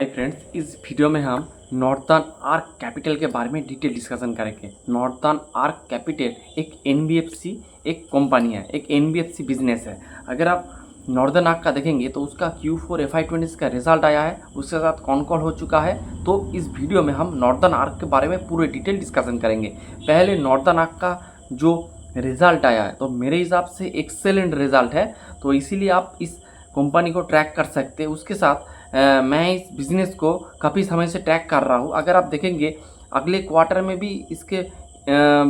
Hi friends, इस video में हम नॉर्दर्न आर्क कैपिटल के बारे में डिटेल डिस्कशन करेंगे। नॉर्दर्न आर्क कैपिटल एक एनबीएफसी एक कंपनी है, एक एनबीएफसी बिजनेस है। अगर आप नॉर्दर्न आर्क का देखेंगे तो उसका Q4 FY20 का रिजल्ट आया है, उसके साथ कौन कौन हो चुका है। तो इस वीडियो में हम नॉर्दर्न आर्क के बारे में पूरे डिटेल डिस्कशन करेंगे। पहले नॉर्दर्न आर्क का जो रिज़ल्ट आया है तो मेरे हिसाब से एक्सेलेंट रिज़ल्ट है, तो इसीलिए आप इस कंपनी को ट्रैक कर सकते हैं। उसके साथ मैं इस बिज़नेस को काफ़ी समय से ट्रैक कर रहा हूँ। अगर आप देखेंगे अगले क्वार्टर में भी इसके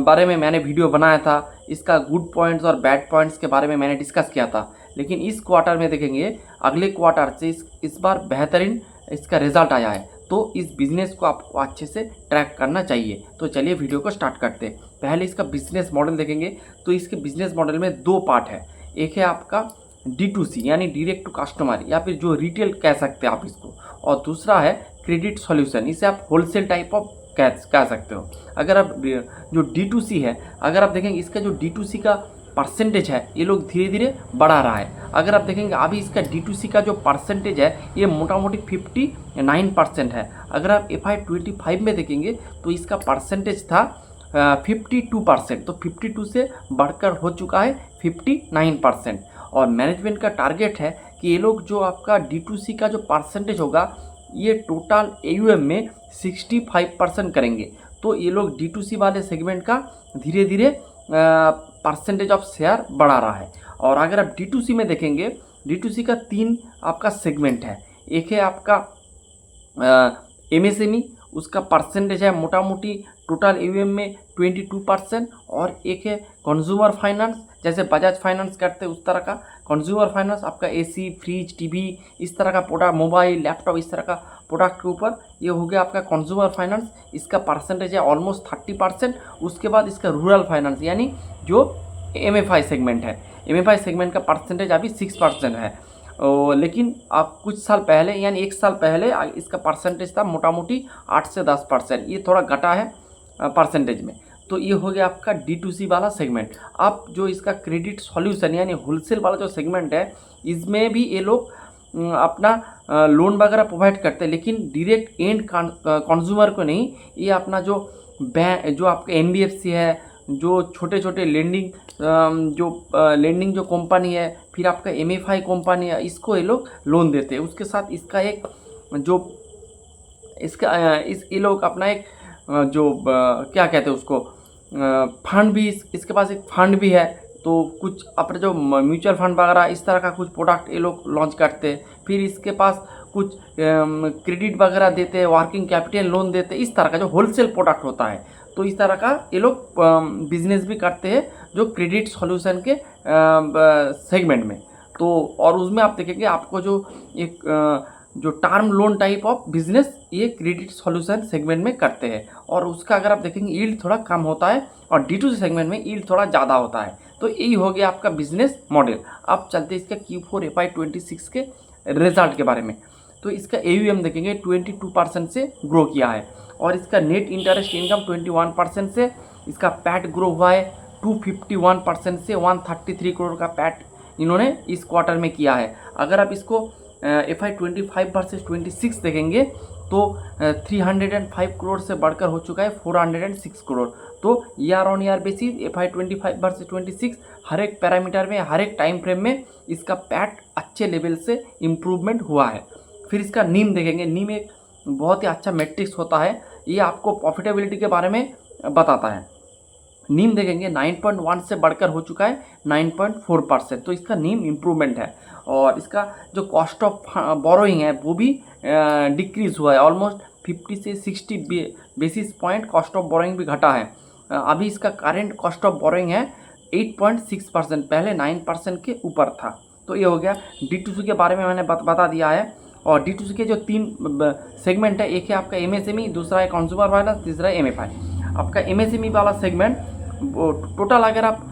बारे में मैंने वीडियो बनाया था, इसका गुड पॉइंट्स और बैड पॉइंट्स के बारे में मैंने डिस्कस किया था। लेकिन इस क्वार्टर में देखेंगे अगले क्वार्टर से इस बार बेहतरीन इसका रिज़ल्ट आया है, तो इस बिज़नेस को आपको अच्छे से ट्रैक करना चाहिए। तो चलिए वीडियो को स्टार्ट करते हैं। पहले इसका बिज़नेस मॉडल देखेंगे तो इसके बिज़नेस मॉडल में दो पार्ट है। एक है आपका D2C यानी डायरेक्ट टू कस्टमर, या फिर जो रिटेल कह सकते हैं आप इसको, और दूसरा है क्रेडिट सॉल्यूशन, इसे आप होलसेल टाइप ऑफ कह सकते हो। अगर आप जो D2C है, अगर आप देखेंगे इसका जो D2C का परसेंटेज है ये लोग धीरे धीरे बढ़ा रहा है। अगर आप देखेंगे अभी इसका D2C का जो परसेंटेज है ये मोटा मोटी 59% है। अगर आप FY25 में देखेंगे तो इसका परसेंटेज था 52%, तो 52 से बढ़कर हो चुका है 59%। और मैनेजमेंट का टारगेट है कि ये लोग जो आपका D2C का जो परसेंटेज होगा ये टोटल AUM में 65% करेंगे। तो ये लोग D2C वाले सेगमेंट का धीरे धीरे परसेंटेज ऑफ शेयर बढ़ा रहा है। और अगर आप D2C में देखेंगे, D2C का 3 आपका सेगमेंट है। एक है आपका MSME, उसका परसेंटेज है मोटा मोटी टोटल AUM में 22%। और एक है कंज्यूमर फाइनेंस, जैसे बजाज फाइनेंस करते हैं उस तरह का कंज्यूमर फाइनेंस, आपका AC, फ्रिज, टीवी, इस तरह का प्रोडक्ट, मोबाइल, लैपटॉप, इस तरह का प्रोडक्ट के ऊपर ये हो गया आपका कंज्यूमर फाइनेंस, इसका परसेंटेज है ऑलमोस्ट 30%। उसके बाद इसका रूरल फाइनेंस यानी जो MFI सेगमेंट है, MFI सेगमेंट का परसेंटेज अभी 6% है। लेकिन आप कुछ साल पहले यानी 1 साल पहले इसका परसेंटेज था मोटा मोटी 8 से 10%, ये थोड़ा घटा है परसेंटेज में। तो ये हो गया आपका D2C वाला सेगमेंट। अब जो इसका क्रेडिट सॉल्यूशन यानी होलसेल वाला जो सेगमेंट है, इसमें भी ये लोग अपना लोन वगैरह प्रोवाइड करते हैं, लेकिन डायरेक्ट एंड कंज्यूमर को नहीं। ये अपना जो जो आपका NBFC है, जो छोटे छोटे लेंडिंग जो कंपनी है, फिर आपका MFI कंपनी है, इसको ये लोग लोन देते हैं। उसके साथ इसका एक जो इसका ये लोग अपना एक जो क्या कहते हैं उसको फंड भी, इसके पास एक फंड भी है। तो कुछ अपने जो म्यूचुअल फंड वगैरह इस तरह का कुछ प्रोडक्ट ये लोग लॉन्च करते हैं। फिर इसके पास कुछ क्रेडिट वगैरह देते हैं, वर्किंग कैपिटल लोन देते हैं, इस तरह का जो होलसेल प्रोडक्ट होता है। तो इस तरह का ये लोग बिजनेस भी करते हैं जो क्रेडिट सॉल्यूशन के सेगमेंट में। तो और उसमें आप देखेंगे आपको जो एक जो term loan type of business ये क्रेडिट सॉल्यूशन सेगमेंट में करते हैं, और उसका अगर आप देखेंगे यील्ड थोड़ा कम होता है, और D2C सेगमेंट में यील्ड थोड़ा ज़्यादा होता है। तो यही हो गया आपका बिजनेस मॉडल। अब चलते हैं इसका Q4 FY26 के रिजल्ट के बारे में। तो इसका AUM देखेंगे 22% से ग्रो किया है, और इसका नेट इंटरेस्ट इनकम 21% से, इसका पैट ग्रो हुआ है 251% से 133 करोड़ का पैट इन्होंने इस क्वार्टर में किया है। अगर आप इसको FY25 वर्सेस 26 देखेंगे तो 305 करोड़ से बढ़कर हो चुका है 406 करोड़। तो year on year basis FY25 versus 26 हर एक पैरामीटर में, हर एक टाइम फ्रेम में इसका पैट अच्छे लेवल से इम्प्रूवमेंट हुआ है। फिर इसका नीम देखेंगे, नीम एक बहुत ही अच्छा मैट्रिक्स होता है, ये आपको प्रॉफिटेबिलिटी के बारे में बताता है। नीम देखेंगे 9.1 से बढ़कर हो चुका है 9.4%, तो इसका नीम इम्प्रूवमेंट है। और इसका जो कॉस्ट ऑफ बोरोइंग है वो भी डिक्रीज़ हुआ है, ऑलमोस्ट 50 से 60 basis point cost of borrowing भी घटा है। अभी इसका करेंट कॉस्ट ऑफ बोरोइंग है 8.6%, पहले 9% के ऊपर था। तो ये हो गया D2C के बारे में मैंने बता दिया है। और D2C के जो 3 सेगमेंट है, एक है आपका MSME, दूसरा है कंज्यूमर फाइनेंस, तीसरा है MFI। आपका MSME वाला सेगमेंट टोटल अगर आप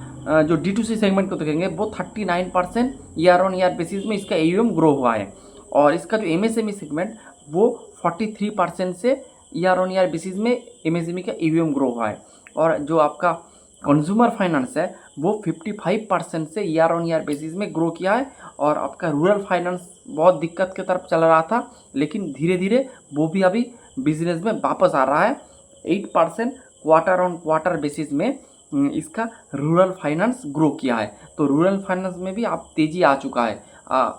जो D2C सेगमेंट को देखेंगे वो 39% ईयर ऑन ईयर बेसिस में इसका AUM ग्रो हुआ है। और इसका जो MSME सेगमेंट वो 43% से ईयर ऑन ईयर बेसिस में MSME का AUM ग्रो हुआ है। और जो आपका कंज्यूमर फाइनेंस है वो 55% से ईयर ऑन ईयर बेसिस में ग्रो किया है। और आपका रूरल फाइनेंस बहुत दिक्कत की तरफ चल रहा था, लेकिन धीरे धीरे वो भी अभी बिजनेस में वापस आ रहा है। 8% क्वार्टर ऑन क्वार्टर बेसिस में इसका रूरल फाइनेंस ग्रो किया है। तो रूरल फाइनेंस में भी आप तेज़ी आ चुका है।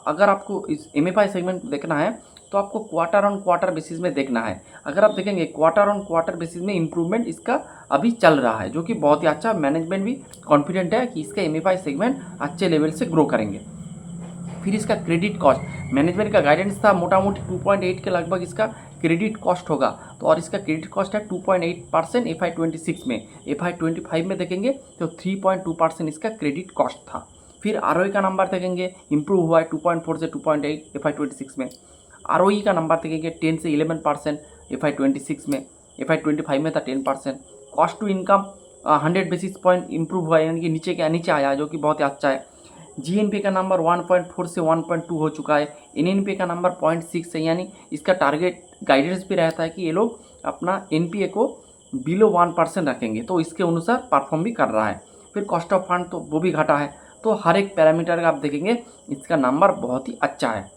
अगर आपको इस MFI सेगमेंट देखना है तो आपको क्वार्टर ऑन क्वार्टर बेसिस में देखना है। अगर आप देखेंगे क्वार्टर ऑन क्वार्टर बेसिस में इम्प्रूवमेंट इसका अभी चल रहा है, जो कि बहुत ही अच्छा। मैनेजमेंट भी कॉन्फिडेंट है कि इसका MFI सेगमेंट अच्छे लेवल से ग्रो करेंगे। फिर इसका क्रेडिट कॉस्ट, मैनेजमेंट का गाइडेंस था मोटा मोटी 2.8 के लगभग इसका क्रेडिट कॉस्ट होगा, तो और इसका क्रेडिट कॉस्ट है 2.8% FY26 में। FY25 में देखेंगे तो 3.2% इसका क्रेडिट कॉस्ट था। फिर ROE का नंबर देखेंगे इम्प्रूव हुआ है 2.4 से 2.8 FY26 में। ROE का नंबर देखेंगे 10 से 11% FY26 में। FY25 में था 10%। Cost to income 100 basis point improve हुआ है, यानी कि नीचे आया, जो कि बहुत ही अच्छा है। GNP का नंबर 1.4 से 1.2 हो चुका है। NNP का नंबर 0.6 है, यानी इसका टारगेट गाइडेंस भी रहता है कि ये लोग अपना NPA को बिलो 1% रखेंगे, तो इसके अनुसार परफॉर्म भी कर रहा है। फिर कॉस्ट ऑफ फंड तो वो भी घटा है। तो हर एक पैरामीटर का आप देखेंगे इसका नंबर बहुत ही अच्छा है।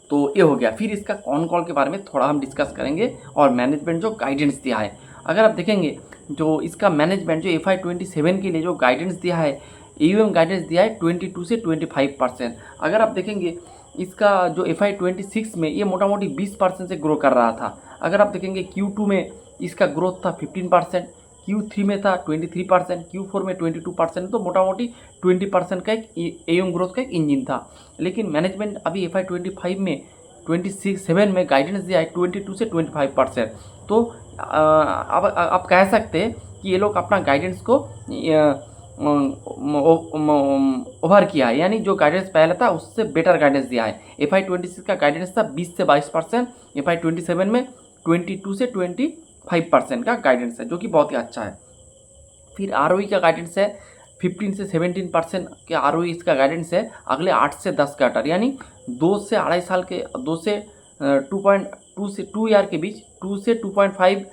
तो ये हो गया। फिर इसका कॉन कॉल के बारे में थोड़ा हम डिस्कस करेंगे और मैनेजमेंट जो गाइडेंस दिया है। अगर आप देखेंगे जो इसका मैनेजमेंट जो FY27 के लिए जो गाइडेंस दिया है, AUM गाइडेंस दिया है 22 से 25%। अगर आप देखेंगे इसका जो FY26 में ये मोटा मोटी 20% से ग्रो कर रहा था। अगर आप देखेंगे Q2 में इसका ग्रोथ था 15%, Q3 में था 23%, Q4 में 22%, तो मोटा मोटी 20% का एक AUM ग्रोथ का एक इंजन था। लेकिन मैनेजमेंट अभी FY25 में 27 में गाइडेंस दिया है 22 से 25%। तो अब आप कह सकते हैं कि ये लोग अपना गाइडेंस को ओवर किया है, यानी जो गाइडेंस पहले था उससे बेटर गाइडेंस दिया है। FY26 का गाइडेंस था 20 से 22%, FY27 में 22 से 25% का गाइडेंस है, जो कि बहुत ही अच्छा है। फिर ROE का गाइडेंस है 15 से 17% के ROE इसका गाइडेंस है अगले 8 से 10 क्वार्टर, यानी 2 से 2.5 साल के 2 से 2.2 से 2 ईयर के बीच 2 से 2.5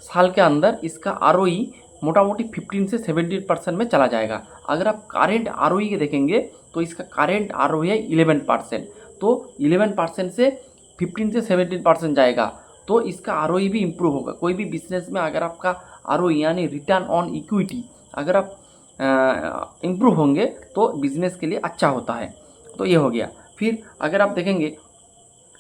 साल के अंदर इसका ROE मोटा मोटी 15 से 17% में चला जाएगा। अगर आप करेंट ROE के देखेंगे तो इसका करेंट ROE है 11%, तो 11% से 15 से 17% जाएगा, तो इसका ROE भी इम्प्रूव होगा। कोई भी बिजनेस में अगर आपका ROE यानी रिटर्न ऑन इक्विटी अगर आप इम्प्रूव होंगे तो बिजनेस के लिए अच्छा होता है। तो ये हो गया। फिर अगर आप देखेंगे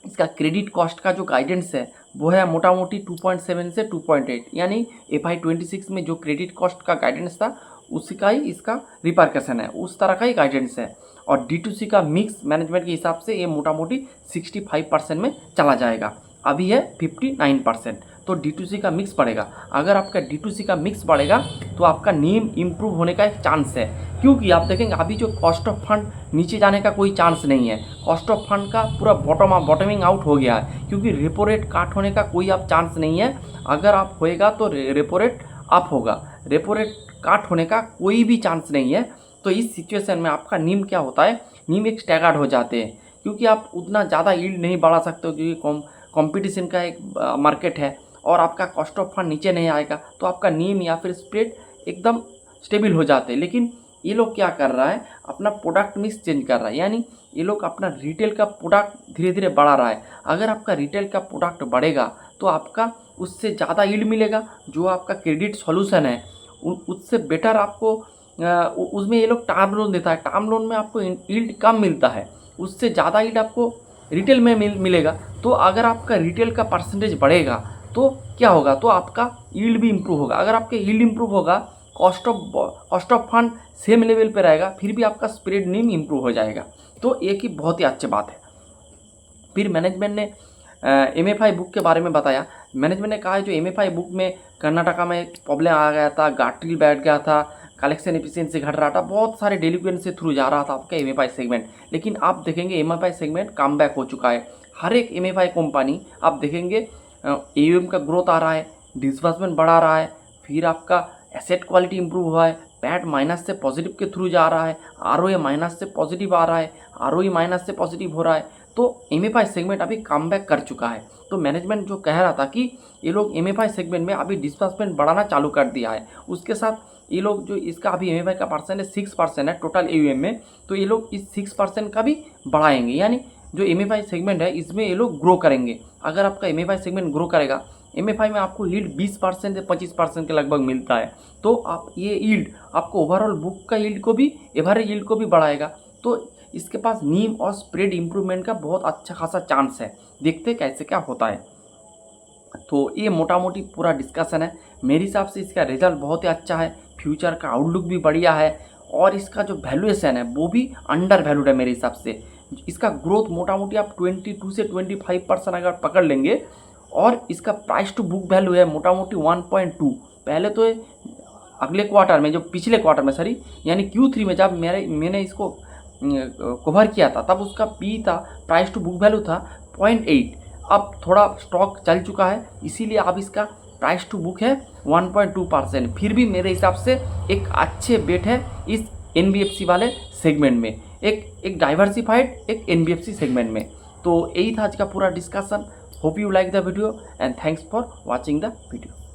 इसका क्रेडिट कॉस्ट का जो गाइडेंस है वो है मोटा मोटी 2.7 से 2.8, यानी FY26 में जो क्रेडिट कॉस्ट का गाइडेंस था उसी का ही इसका रिपरकशन है, उस तरह का ही गाइडेंस है। और D2C का मिक्स मैनेजमेंट के हिसाब से ये मोटा मोटी 65% में चला जाएगा, अभी है 59%। तो D2C का मिक्स बढ़ेगा। अगर आपका D2C का मिक्स बढ़ेगा तो आपका नीम इम्प्रूव होने का एक चांस है, क्योंकि आप देखेंगे अभी जो कॉस्ट ऑफ फंड नीचे जाने का कोई चांस नहीं है। कॉस्ट ऑफ फंड का पूरा बॉटमिंग आउट हो गया है, क्योंकि रेपो रेट काट होने का कोई आप चांस नहीं है। अगर आप होएगा तो रेपो रेट अप होगा, रेपो रेट काट होने का कोई भी चांस नहीं है। तो इस सिचुएशन में आपका नीम क्या होता है, नीम एक स्टैगर्ड हो जाते हैं, क्योंकि आप उतना ज़्यादा यील्ड नहीं बढ़ा सकते हो, क्योंकि कंपटीशन का एक मार्केट है और आपका कॉस्ट ऑफ फंड नीचे नहीं आएगा, तो आपका नीम या फिर स्प्रेड एकदम स्टेबल हो जाते हैं। लेकिन ये लोग क्या कर रहा है, अपना प्रोडक्ट मिक्स चेंज कर रहा है, यानी ये लोग अपना रिटेल का प्रोडक्ट धीरे धीरे बढ़ा रहा है। अगर आपका रिटेल का प्रोडक्ट बढ़ेगा तो आपका उससे ज़्यादा यील्ड मिलेगा। जो आपका क्रेडिट सॉल्यूशन है उससे बेटर आपको उसमें ये लोग टर्म लोन देता है। टर्म लोन में आपको यील्ड कम मिलता है, उससे ज़्यादा यील्ड आपको रिटेल में मिलेगा। तो अगर आपका रिटेल का परसेंटेज बढ़ेगा तो क्या होगा, तो आपका यील्ड भी इम्प्रूव होगा। अगर आपका यील्ड इम्प्रूव होगा, cost of fund same level पे रहेगा, फिर भी आपका स्प्रेड नीम इम्प्रूव हो जाएगा। तो एक ही बहुत ही अच्छी बात है। फिर मैनेजमेंट ने MFI बुक के बारे में बताया। मैनेजमेंट ने कहा है जो MFI बुक में कर्नाटका में प्रॉब्लम आ गया था, गार्टिल बैठ गया था, कलेक्शन एफिशिएंसी घट रहा था, बहुत सारे डेलिक्वेंट से थ्रू जा रहा था आपका MFI सेगमेंट। लेकिन आप देखेंगे MFI सेगमेंट कम बैक हो चुका है। हर एक MFI कंपनी आप देखेंगे AUM का ग्रोथ आ रहा है, डिस्बर्समेंट बढ़ा रहा है, फिर आपका एसेट क्वालिटी इंप्रूव हुआ है, पैट माइनस से पॉजिटिव के थ्रू जा रहा है, ROA माइनस से पॉजिटिव आ रहा है, ROE माइनस से पॉजिटिव हो रहा है। तो MFI सेगमेंट अभी कम बैक कर चुका है। तो मैनेजमेंट जो कह रहा था कि ये लोग MFI सेगमेंट में अभी डिस्बर्समेंट बढ़ाना चालू कर दिया है, उसके साथ ये लोग जो इसका अभी MFI का परसेंटेज 6% है टोटल AUM में, तो ये लोग इस 6% का भी बढ़ाएंगे, यानी जो MFI सेगमेंट है इसमें ये लोग ग्रो करेंगे। अगर आपका MFI सेगमेंट ग्रो करेगा, MFI में आपको यील्ड 20% से 25% के लगभग मिलता है, तो आप ये यील्ड आपको ओवरऑल बुक का यील्ड को भी, एवरेज यील्ड को भी बढ़ाएगा। तो इसके पास नीम और स्प्रेड इंप्रूवमेंट का बहुत अच्छा खासा चांस है। देखते कैसे क्या होता है। तो ये मोटा मोटी पूरा डिस्कशन है। मेरे हिसाब से इसका रिजल्ट बहुत ही अच्छा है, फ्यूचर का आउटलुक भी बढ़िया है, और इसका जो वैल्यूएशन है वो भी अंडर वैल्यूड है मेरे हिसाब से। इसका ग्रोथ मोटा मोटी आप 22 से 25% अगर पकड़ लेंगे, और इसका प्राइस टू बुक वैल्यू है मोटा मोटी 1.2। पहले तो अगले क्वार्टर में, जो पिछले क्वार्टर में सॉरी यानी Q3 में जब मैंने इसको कवर किया था, तब उसका पी था, प्राइस टू बुक वैल्यू था 0.8। अब थोड़ा स्टॉक चल चुका है, इसीलिए अब इसका प्राइस टू बुक है 1.2%। फिर भी मेरे हिसाब से एक अच्छे बेट है इस NBFC वाले सेगमेंट में, एक डाइवर्सिफाइड एक NBFC सेगमेंट में। तो यही था आज का पूरा discussion. Hope you like the video and thanks for watching the video.